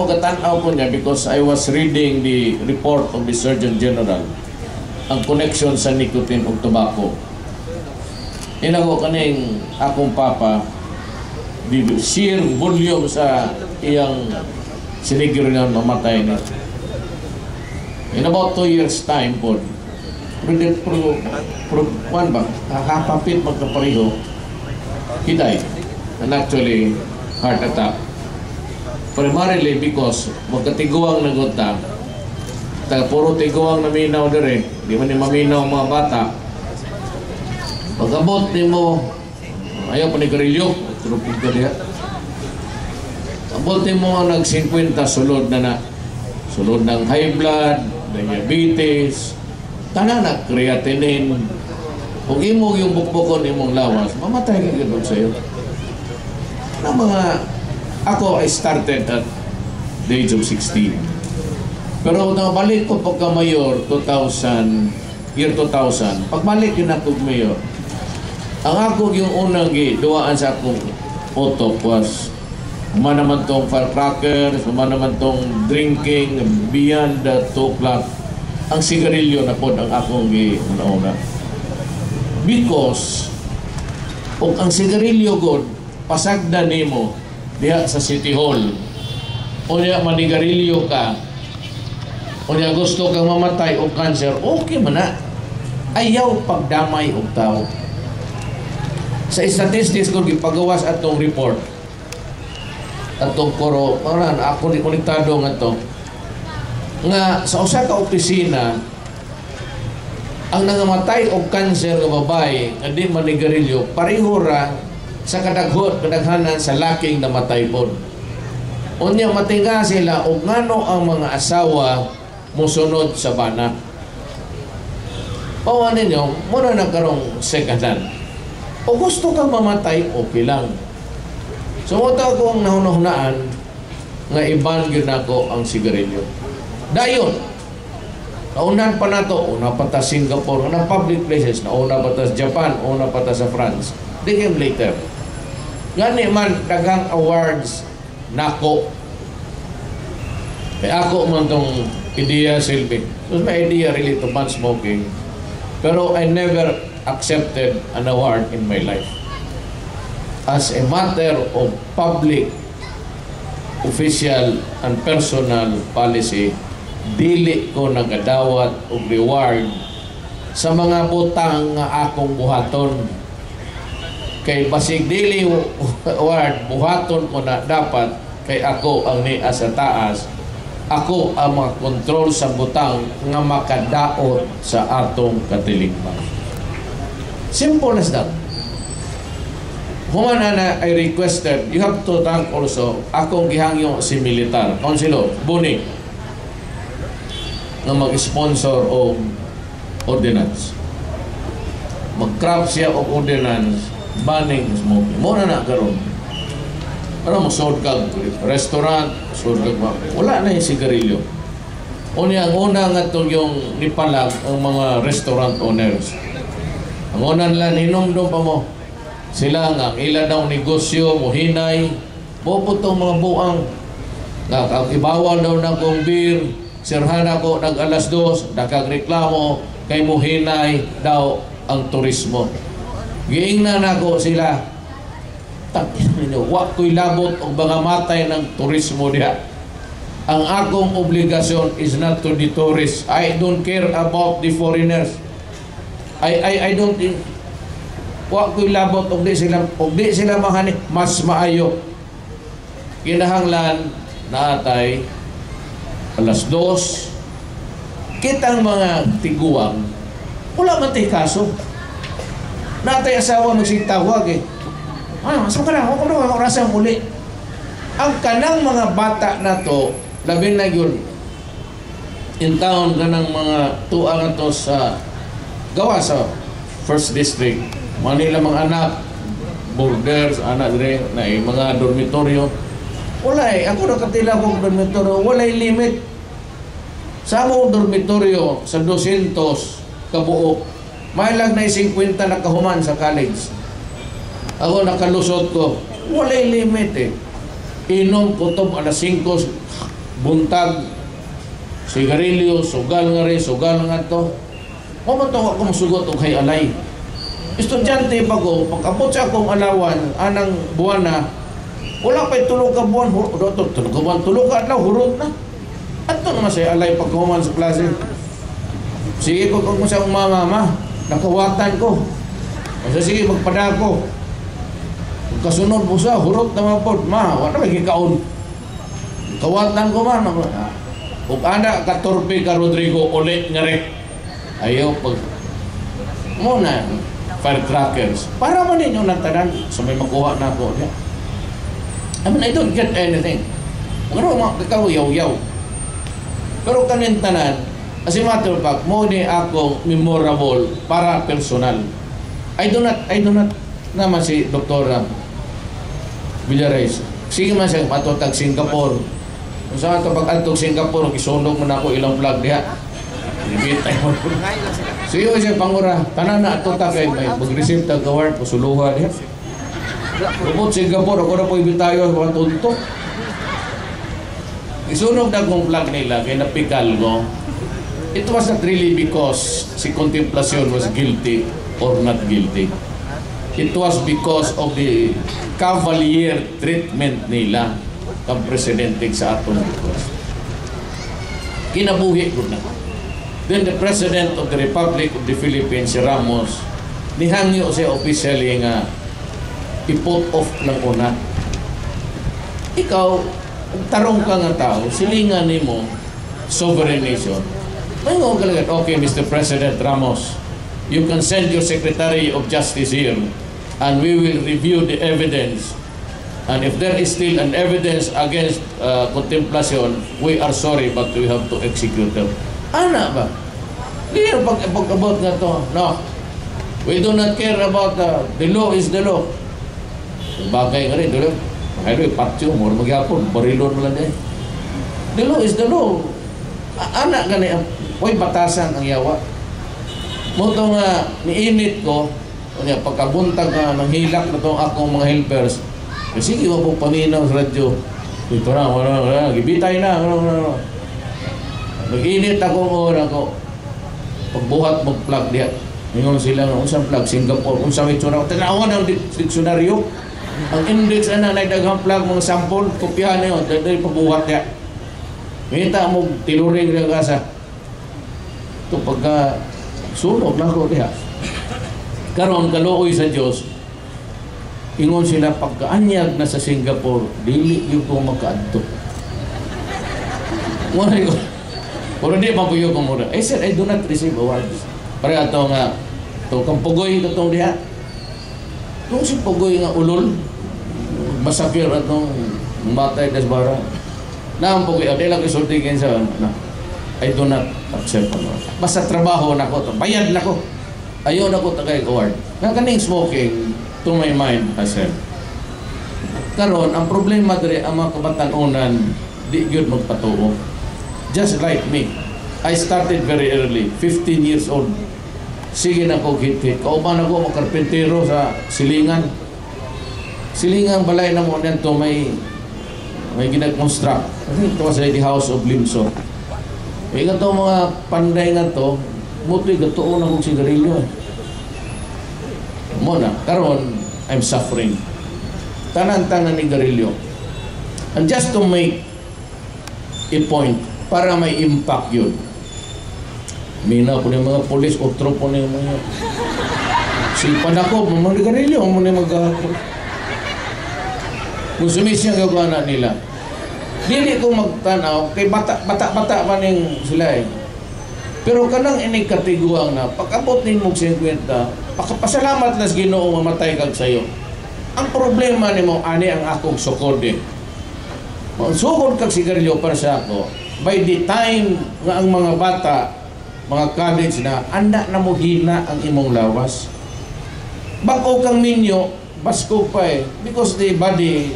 ako katanaw ko niya because I was reading the report of the Surgeon General ang connection sa nicotine ug tobacco. Inago kaning akong papa the sheer volume sa iyang siniguro niya mamatay na. In about 2 years time po, hapapit magkapareho, he died. And actually, heart attack. Primarily because magkatiguang nagota, puro tiguang naminaw dire, di man ni maminaw mga bata. Pag-abot ni mo, ayaw pa ni Garillo, trupig ka diya. Abot ni mo nag-50 sulod na. Sulod ng high blood, diabetes, tanan na creatinine. Kung imo yung bukbukon imong lawas, mamatay ka gano'n sa'yo. Na mga, ako, I started at the age of 16. Pero nabalik ko pagka-mayor, year 2000, pagbalik yun ako mayor, ang ako yung unang duwaan sa akong utok was naman tong firecrackers, naman tong drinking beyond the 2 o'clock. Ang sigarilyo na po ang akong una-una. Because kung ang sigarilyo god pasagda nimo diha sa City Hall o diha manigarilyo ka o diha gusto kang mamatay o cancer, okay man na. Ayaw pagdamay og tao. Sa statistics ko gipagawas atong report atong koro, ako di konektado nga to nga sa usa ka opisina ang nangamatay og cancer nga babae nga di manigarilyo pareho ra sa kadaghanan sa laking namatay pod. Unya matinga sila og ngano ang mga asawa mosunod sa bana. Pawan ninyo, muna na karong sekadan. O gusto kang mamatay, okay lang. So, wata akong nahunahunaan nga iban yun ako ang sigarilyo. Dayon, naunan pa na to, una pa ta Singapore, una public places, nauna pa ta Japan, una pa ta sa France. They came later. Gani man, dagang awards nako. Kaya ako man tong idea silbi. So, my idea really to ban smoking. Pero I never accepted an award in my life. As a matter of public, official, and personal policy, dili ko nagadawat o reward sa mga butang nga akong buhaton. Kay basig dili award, buhaton ko na dapat kay ako ang ni sa taas. Ako ang makakontrol sa butang nga makadaot sa atong katiligban. Simple as that. Human na I requested, you have to thank also akong gihangyo si militar, Councilor Buning, na mag-sponsor o ordinance. Mag-craft siya o ordinance, banning smoking. Muna na karon. Ano mo, sold kag restaurant, sold kag wala na yung sigarilyo. Unya, ang una nga itong yung nipalag ang mga restaurant owners. Ang una nila, hinumdum pa mo. Sila nga, ila daw negosyo, muhinay, buputong mga buang. Ibawal daw ng kong beer, sirhan ako ng alas 2, nakagreklamo, kay muhinay daw ang turismo. Giingnan ako sila, wak ko'y labot o mga matay ng turismo diha. Ang akong obligasyon is not to the tourists. I don't care about the foreigners. I don't think wak ko'y labot og di sila mahani mas maayo. Kinahanglan naatay alas 2 kitang mga tiguang wala man tay kaso. Naatay asawa magsitawag so ka na, ako orasang muli. Ang kanang mga bata na to, labi na yun in town kanang mga tuang na to sa gawa sa First District. Manila mga anak, borders, anak dire, na mga dormitoryo. Wala ako nakatila kong dormitoryo, wala limit. Sa among dormitoryo, sa 200 kabuok, may lang na 50 nakahuman sa college. Ako nakalusot ko, wala limit inom kutob alas 5 buntag, sigarilyo, sugal nga rin, sugal nga to. Mamantaw ako masugot og hay alay. Estudyante pa ko, pagkabot sa akong alawan, anang buwan na, wala pa'y tulog ka buwan, tulog ka adlaw, hurot na. At ito naman siya alay pagkuman sa klase. Sige ko kung sa akong mama, nakawatan ko. Kasi sige, magpadako. Kasunod po sa, hurot naman po, ma, wala may kikaon. Kawatan ko man. Kung anak katorpe ka Rodrigo, ulit nga rin. Ayaw pag muna firecrackers para man ninyo natanan so may makuha na ako. I mean, I don't get anything. Pero ikaw yaw-yaw. Pero kanintanan, as a matter of fact, mo ni ako memorable para personal. I do not naman si Dr. Villares. Sige man siya matutag Singapore. Kung saan ito pag-antog Singapore, isunog mo na ako ilang vlog diha. Ibitay mo. So yun siya pangura. Tanan na ito takay may mag-receive tag award po suluha diha. Lubot Singapore, ako na po ibitayo mga tunto. Isunog na kong vlog nila kaya napikal ko. It was not really because si Contemplacion was guilty or not guilty. It was because of the cavalier treatment nila kang presidente sa atong request. Kinabuhi ko na. Then the President of the Republic of the Philippines, si Ramos, nihangyo siya officially nga i-put off ng una. Ikaw, tarong ka nga tao, silingan ni mo, sovereign nation. Mayroon ka lang, okay, Mr. President Ramos, you can send your Secretary of Justice here and we will review the evidence. And if there is still an evidence against Contemplacion, we are sorry but we have to execute them. Ana ba? Di na pag-abot nga to. No. We do not care about the law is the law. Bagay nga rin, dito. Kaya patyo, mura magyapon, barilon mo lang din. The law is the law. Ana gani, huwag batasan ang yawa. Muto nga, niinit ko, pagkabuntag nga, nanghilak na itong akong mga helpers, sige, huwag po paminaw sa radyo. Ito na, gibitay na. Nag-init ako ko. Pagbuhat mong plug diya. Ngayon sila ng unsang plug, Singapore, unsang itsura. Tanawan ang diksyonaryo. Ang index na nagdagang plug, mga sample, kopyahan na yun. Dahil pagbuhat diya. Ngita mo, tiluring ng kasa. Ito pagka sunog na ako diya. Karon kaluoy sa Diyos, ingon sila pagkaanyag na sa Singapore, dili yung kong magkaadto. Muna ko. Pero di mapuyo ko muna. I said, I do not receive awards. Para ito nga, ito kang pugoy itong diha. Kung si pugoy nga ulol, masakir atong matay das bara. Na ang pugoy, di lang isultigin sa I do not accept award. Basta trabaho na ko, bayad na ko. Ayaw na ko tagay award. Nga kaning smoking, to my mind, I said. Karon, ang problema diri ang mga kabatanunan, di gyud magpatuo. Just like me. I started very early, 15 years old. Sige na ko hit-hit. Kauban ako mga karpentero sa Silingan. Silingan balay na mo niyan to may ginag-construct. I think it was the House of Limso. May nga to mga panday nga to, mutoy gatuon akong sigarilyo. Muna, karon, I'm suffering. Tanan-tanan ni garilyo. And just to make a point, para may impact yun. Mina po ng mga polis, otro po ng mga sipan ako, mga garilyo, mga mag-ahapon. Kung sumisya ang gagawa na nila, dili ko magtanaw, kay bata pa ning sila eh. Pero kanang inikatiguang na, pag-abot nin mong 50, pasalamat nas Ginoo mamatay kag sayo. Ang problema ni mo, ani ang akong sukod eh. Sukod kag sigarilyo para sa ako, by the time nga ang mga bata, mga college na, anda na mo hina ang imong lawas. Bako kang minyo, basko pa eh. Because the body,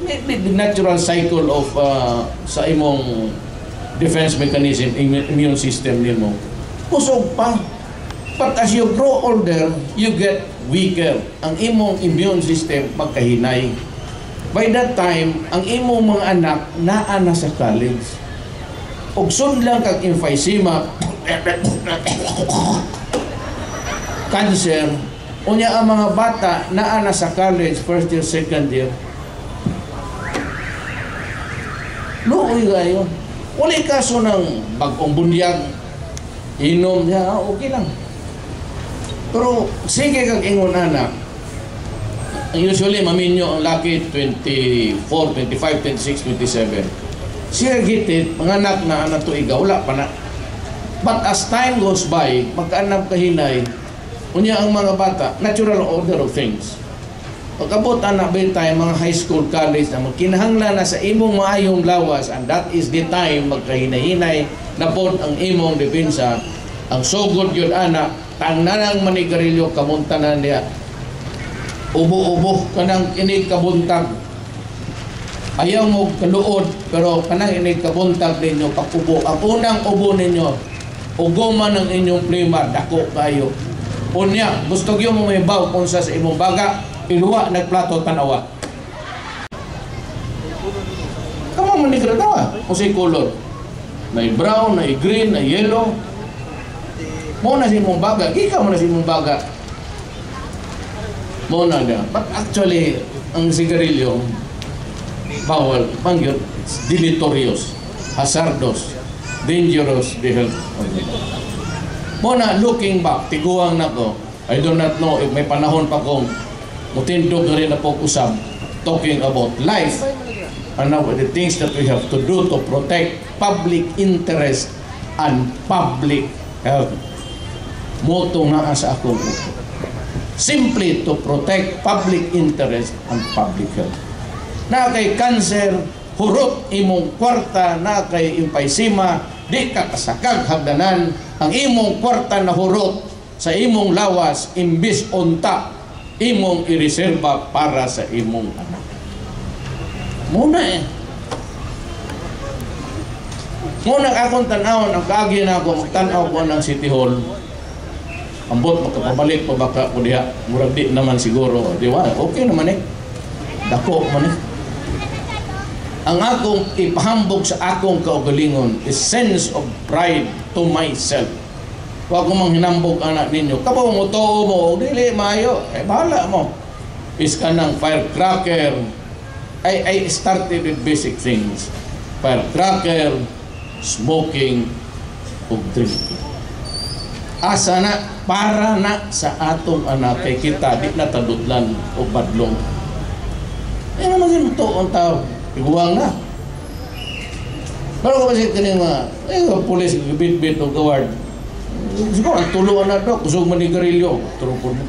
the natural cycle of sa imong defense mechanism, immune system nimo, kusog pa. But as you grow older, you get weaker. Ang imong immune system magkahinay. By that time, ang imo mga anak naa na sa college. Og sudlang kag emphysema, cancer, unya ang mga bata naa na sa college, first year, second year. Luoy kayo. Wala kaso ng bagong bunyag, inom niya, okay lang. Pero sige kag ingon anak, usually maminyo ang laki 24, 25, 26, 27. Siya gitid, mga anak na anak to iga, wala pa na. But as time goes by, magkaanap kahinay, unya ang mga bata, natural order of things. Pagkabot anak ba tayo, mga high school, college na magkinahanglan na sa imong maayong lawas, and that is the time magkahinay-hinay na po ang imong depensa, ang sugod yun anak, tangnanang manigarilyo kamuntanan niya, ubo-ubo kanang inig kabuntag, ayaw mo kaluod pero kanang inig kabuntag ninyo pakubo. Ang unang ubo ninyo ugoman ng inyong plima, dako kayo unya, gusto nyo mo may baw kung sa imong baga, iluwa nagplato tanawa kamang manigra tawa kung sa color na brown, na green, na yellow mo na si imong baga, ikaw mo na si imong baga mo na na. But actually, ang sigarilyo, bawal, pangyot, deleterious, hazardous, dangerous, the health of the mo na, looking back, tiguang na ko, I do not know if may panahon pa kong mutindog na rin na po usap, talking about life, and now the things that we have to do to protect public interest and public health. Moto na sa akong simply to protect public interest and public health. Na kay cancer, hurot imong kwarta, na kay emphysema, di ka kasakag hagdanan, ang imong kwarta na hurot sa imong lawas, imbis unta, imong ireserba para sa imong anak. Muna Muna akong tanawon, ang kaagi na ako, magtanaw ko ng City Hall, ambot makapabalik pa baka ko diha, murag di naman siguro, di ba? Okay naman dako man ang akong ipahambog sa akong kaugalingon is sense of pride to myself. Huwag ko mang hinambog anak ninyo, kapaw mo too mo, dili maayo, bahala mo. Is ka ng firecracker. I started with basic things, firecracker, smoking, ug drinking. Asa na, para na sa atong anak kay kita di na tadudlan o badlong. Naman yung toon tao, iguang na. Pero kasi kaning mga pulis, bit-bit o gaward, siguro ang tuluan na ito, kusog manigarilyo, turupon mo.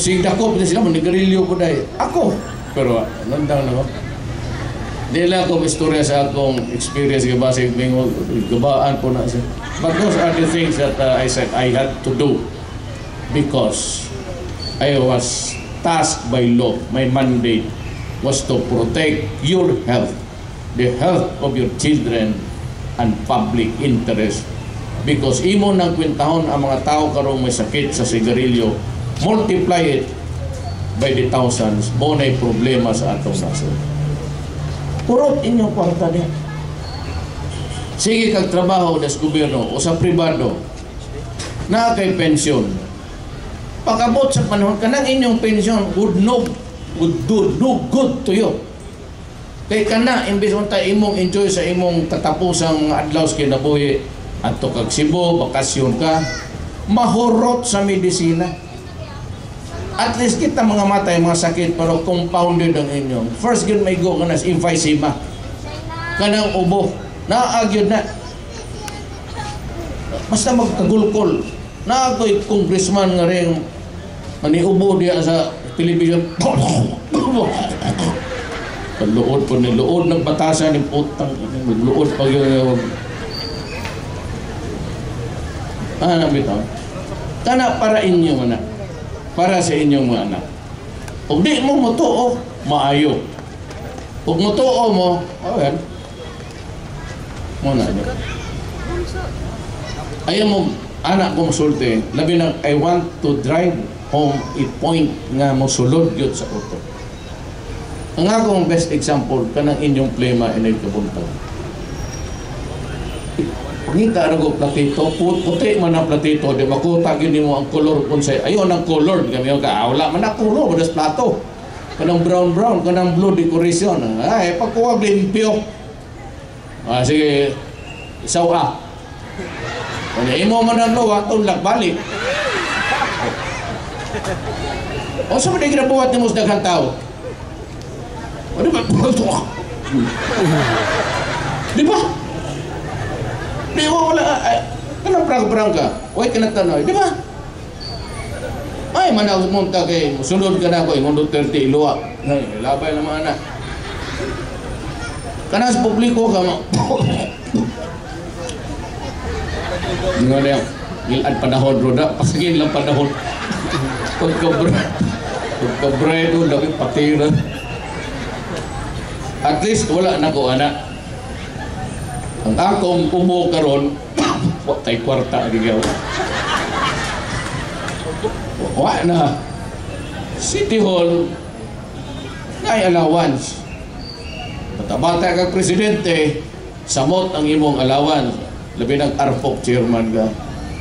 Sige ako, sila manigarilyo ko dahil ako. Pero nandang na ako. Di lang akong istorya sa akong experience kasi gabaan po na siya. But those are the things that I said I had to do because I was tasked by law. My mandate was to protect your health, the health of your children, and public interest. Because imo nang kwentahon ang mga tao karong may sakit sa sigarilyo, multiply it by the thousands, mo na'y problema sa atong nasod. Kurot inyong kwarta niya. Sige kag trabaho sa gobyerno o sa pribado, na kay pensyon. Pagabot sa panahon, kanang inyong pensyon would do good to you. Kay kana, imbis mo tayo imong enjoy sa imong tatapusang adlaw sa kinabuhi, ato kag Cebu, bakasyon ka, mahurot sa medisina. At least kita mga matay, mga sakit, pero compounded ang inyong. First yun may go kanas emphysema. Kanang ubo. Naagyod na. Basta magkagulkol. Naakoy congressman nga rin maniubo diya sa television. Pagluod po ni luod ng batasan ng putang. Luod pag yun. Bitaw. Kana para inyo na. Para sa inyong mga anak. Kung di mo mutuo, maayo. Kung mutuo mo, ayan. Muna niyo. Ayaw mo, anak kong sulti, labi na, I want to drive home a point nga mo sulod yun sa auto. Ang akong best example, kanang inyong plema inay kapunta. Pangita na ko platito, puti man ang platito, di makuta gini mo ang color kung say, ayun ang color, kami yung wala man ang color, madas plato. Kanang brown, kanang blue decoration. Ay, pagkuwag limpyo. Sige, isaw kung imo man ang luwa, tulak balik. O sa mga ginabuhat ni mo sa daghang tao? O di ba? Di ba? Di ba wala? Kanang prang-prang ka? Huwag ka nagtanoy. Di ba? Ay, manang munta kay sunod ka na ako, yung 30 iluwa. Labay naman na. Kanang sa publiko ka mo. Nga na yung ilan panahon, Roda. Pasagin lang panahon. Pagka-bredo, lagi patira. At least wala na ko, anak. Ang akong umo karon, watay kwarta, digaw. Wala na. City Hall, ngay allowance. Bata-bata kang presidente, samot ang imong allowance. Labi nag-ARPOC chairman ka.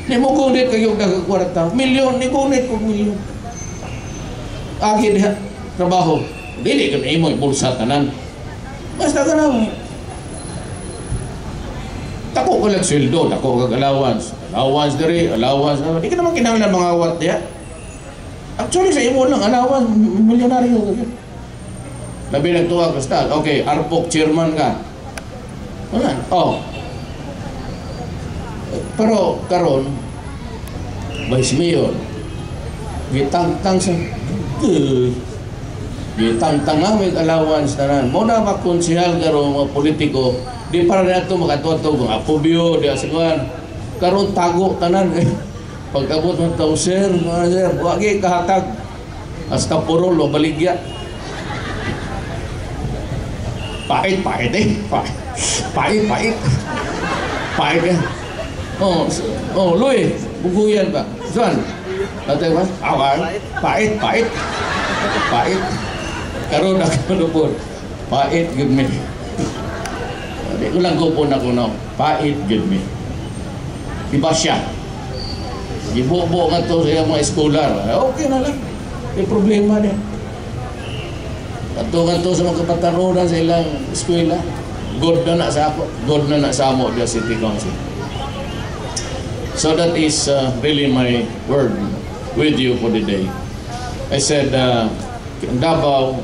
Ni mo gunit kayo nagkakwarta. Milyon, ni gunit kong milyon. Agi diha, trabaho. Dili ka na imo, bulsa tanan. Basta ka na. Tako ka lang sweldo, tako ka allowance. Allowance diri, allowance. Di ka naman kinahanglan mga awat diya. Actually, sa imo lang, allowance, milyonaryo ka. Labi nagtuwa ka style. Okay, ARPOC chairman ka. Wala. Oh. Pero karon Vice Mayor gitangtang sa gitangtang nga may allowance tanan mo na makonsehal karon mga politiko di para na ito makatuto mga pobyo di asiguan karon tago tanan pagkabot ng tao sir wagi kahatag hasta puro lo baligya pait eh. Luy, buguyan ba? Saan? Natay ba? Awal? Pait. Karoon na kanupon. Pait, good me. Di ko lang kupon ako na. Pait, good me. Iba siya. Ibubo nga to sa mga eskolar. Okay na lang. May problema din. Katungan to sa mga kapatanunan sa ilang eskwela. God na sa ako. God na sa amo sa City Council. So that is really my word with you for the day. I said, Davao,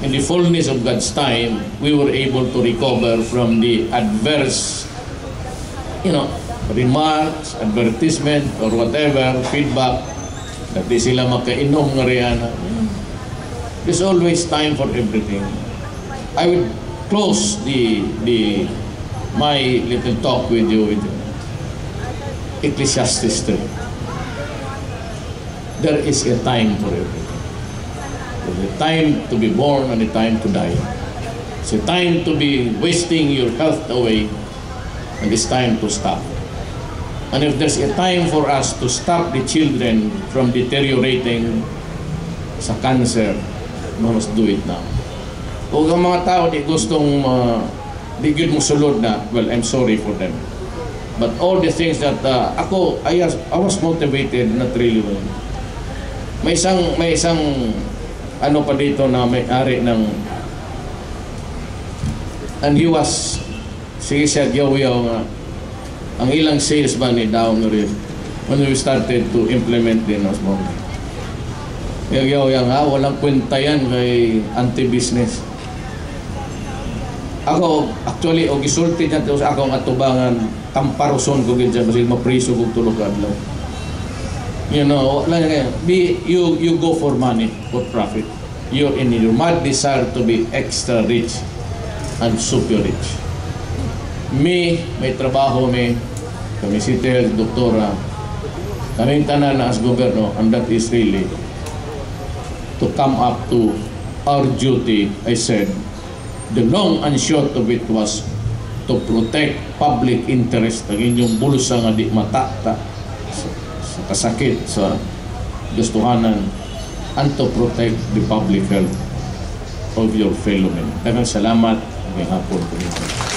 in the fullness of God's time, we were able to recover from the adverse, remarks, advertisement, or whatever, feedback, that di sila makainom nga riyan. There's always time for everything. I would close my little talk with you with Ecclesiastes 3. There is a time for everything. There's a time to be born and a time to die. It's a time to be wasting your health away, and it's time to stop. And if there's a time for us to stop the children from deteriorating sa cancer, we must do it now. Kung ang mga tao di gustong di good mo sulod na, well, I'm sorry for them. But all the things that I was motivated, not really well. May isang ano pa dito na may-ari ng, and he was, sige siya yaw-yaw nga, ang ilang salesman ni down rin when we started to implement din as well. Yaw-yaw nga, walang kwenta yan kay anti-business. Ako, actually, o gisulti niya sa akong atubangan, tamparoson ko ganyan, kasi mapriso kong tulog adlaw. You go for money, for profit. You're in your mad desire to be extra rich and super rich. May trabaho kami si Tel, doktora, kaming tanan na as gobyerno, and that is really to come up to our duty, I said. The long and short of it was to protect public interest, ang inyong bulsa nga di matata sa kasakit sa gustuhanan and to protect the public health of your fellow men. Daghang salamat ngayong hapon po.